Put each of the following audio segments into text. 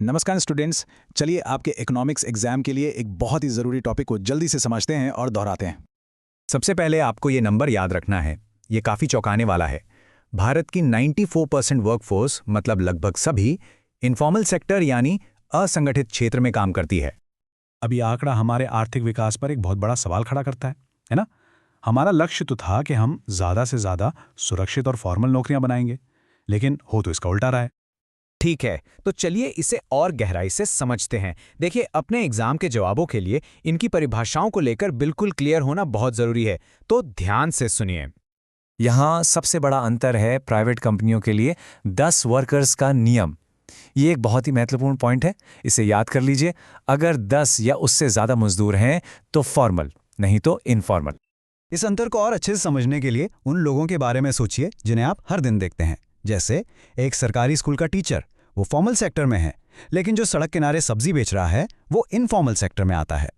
नमस्कार स्टूडेंट्स। चलिए आपके इकोनॉमिक्स एग्जाम के लिए एक बहुत ही ज़रूरी टॉपिक को जल्दी से समझते हैं और दोहराते हैं। सबसे पहले आपको ये नंबर याद रखना है। ये काफ़ी चौंकाने वाला है। भारत की 94% वर्कफोर्स मतलब लगभग सभी इनफॉर्मल सेक्टर यानी असंगठित क्षेत्र में काम करती है। अब ये आंकड़ा हमारे आर्थिक विकास पर एक बहुत बड़ा सवाल खड़ा करता है ना? हमारा लक्ष्य तो था कि हम ज़्यादा से ज़्यादा सुरक्षित और फॉर्मल नौकरियां बनाएंगे, लेकिन हो तो इसका उल्टा रहा है। ठीक है, तो चलिए इसे और गहराई से समझते हैं। देखिए, अपने एग्जाम के जवाबों के लिए इनकी परिभाषाओं को लेकर बिल्कुल क्लियर होना बहुत ज़रूरी है, तो ध्यान से सुनिए। यहाँ सबसे बड़ा अंतर है प्राइवेट कंपनियों के लिए 10 वर्कर्स का नियम। ये एक बहुत ही महत्वपूर्ण पॉइंट है, इसे याद कर लीजिए। अगर 10 या उससे ज़्यादा मजदूर हैं तो फॉर्मल, नहीं तो इनफॉर्मल। इस अंतर को और अच्छे से समझने के लिए उन लोगों के बारे में सोचिए जिन्हें आप हर दिन देखते हैं। जैसे एक सरकारी स्कूल का टीचर, वो फॉर्मल सेक्टर में है, लेकिन जो सड़क किनारे सब्जी बेच रहा है वो इनफॉर्मल सेक्टर में आता है।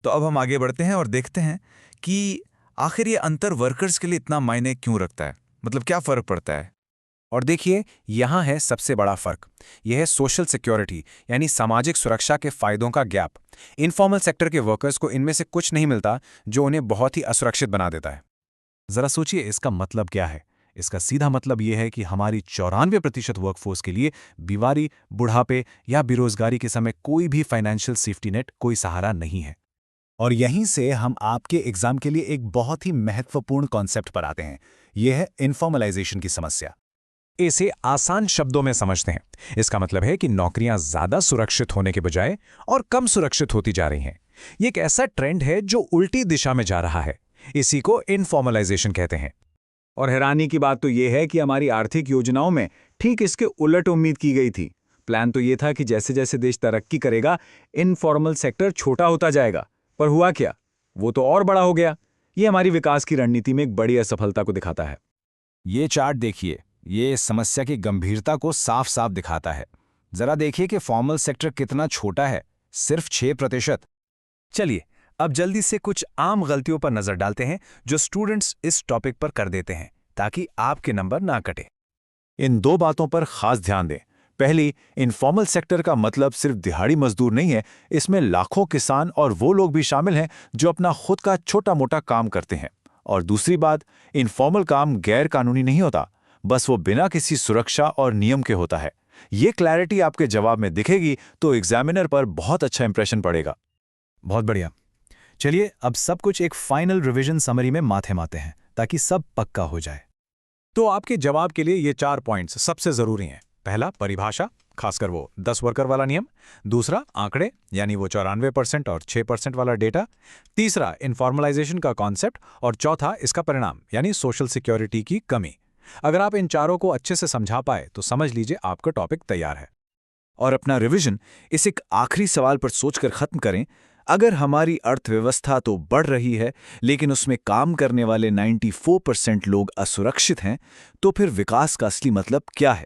तो अब हम आगे बढ़ते हैं और देखते हैं कि आखिर ये अंतर वर्कर्स के लिए इतना मायने क्यों रखता है, मतलब क्या फ़र्क पड़ता है। और देखिए, यहाँ है सबसे बड़ा फर्क। यह है सोशल सिक्योरिटी यानी सामाजिक सुरक्षा के फायदों का गैप। इनफॉर्मल सेक्टर के वर्कर्स को इनमें से कुछ नहीं मिलता, जो उन्हें बहुत ही असुरक्षित बना देता है। ज़रा सोचिए इसका मतलब क्या है। इसका सीधा मतलब यह है कि हमारी 94% वर्कफोर्स के लिए बीमारी, बुढ़ापे या बेरोजगारी के समय कोई भी फाइनेंशियल सेफ्टी नेट, कोई सहारा नहीं है। और यहीं से हम आपके एग्जाम के लिए एक बहुत ही महत्वपूर्ण कॉन्सेप्ट पर आते हैं। यह है इनफॉर्मलाइजेशन की समस्या। इसे आसान शब्दों में समझते हैं। इसका मतलब है कि नौकरियां ज्यादा सुरक्षित होने के बजाय और कम सुरक्षित होती जा रही हैं। ये एक ऐसा ट्रेंड है जो उल्टी दिशा में जा रहा है। इसी को इनफॉर्मलाइजेशन कहते हैं। और हैरानी की बात तो ये है कि हमारी आर्थिक योजनाओं में ठीक इसके उलट उम्मीद की गई थी। प्लान तो ये था कि जैसे जैसे देश तरक्की करेगा, इनफॉर्मल सेक्टर छोटा होता जाएगा। पर हुआ क्या? वो तो और बड़ा हो गया। ये हमारी विकास की रणनीति में एक बड़ी असफलता को दिखाता है। ये चार्ट देखिए, ये समस्या की गंभीरता को साफ साफ दिखाता है। जरा देखिए कि फॉर्मल सेक्टर कितना छोटा है, सिर्फ 6%। चलिए अब जल्दी से कुछ आम गलतियों पर नजर डालते हैं जो स्टूडेंट्स इस टॉपिक पर कर देते हैं, ताकि आपके नंबर ना कटे। इन दो बातों पर खास ध्यान दें। पहली, इनफॉर्मल सेक्टर का मतलब सिर्फ दिहाड़ी मजदूर नहीं है। इसमें लाखों किसान और वो लोग भी शामिल हैं जो अपना खुद का छोटा मोटा काम करते हैं। और दूसरी बात, इनफॉर्मल काम गैर कानूनी नहीं होता, बस वो बिना किसी सुरक्षा और नियम के होता है। ये क्लैरिटी आपके जवाब में दिखेगी तो एग्जामिनर पर बहुत अच्छा इंप्रेशन पड़ेगा। बहुत बढ़िया। चलिए अब सब कुछ एक फाइनल रिवीजन समरी में माथे हैं, ताकि सब पक्का हो जाए। तो आपके जवाब के लिए ये 4 पॉइंट्स सबसे जरूरी हैं। पहला, परिभाषा, खासकर वो 10 वर्कर वाला नियम। दूसरा, आंकड़े, यानी वो 94% और 6% वाला डेटा। तीसरा, इनफॉर्मलाइजेशन का कॉन्सेप्ट। और चौथा, इसका परिणाम यानी सोशल सिक्योरिटी की कमी। अगर आप इन चारों को अच्छे से समझा पाए तो समझ लीजिए आपका टॉपिक तैयार है। और अपना रिवीजन इस एक आखिरी सवाल पर सोचकर खत्म करें। अगर हमारी अर्थव्यवस्था तो बढ़ रही है, लेकिन उसमें काम करने वाले 94% लोग असुरक्षित हैं, तो फिर विकास का असली मतलब क्या है?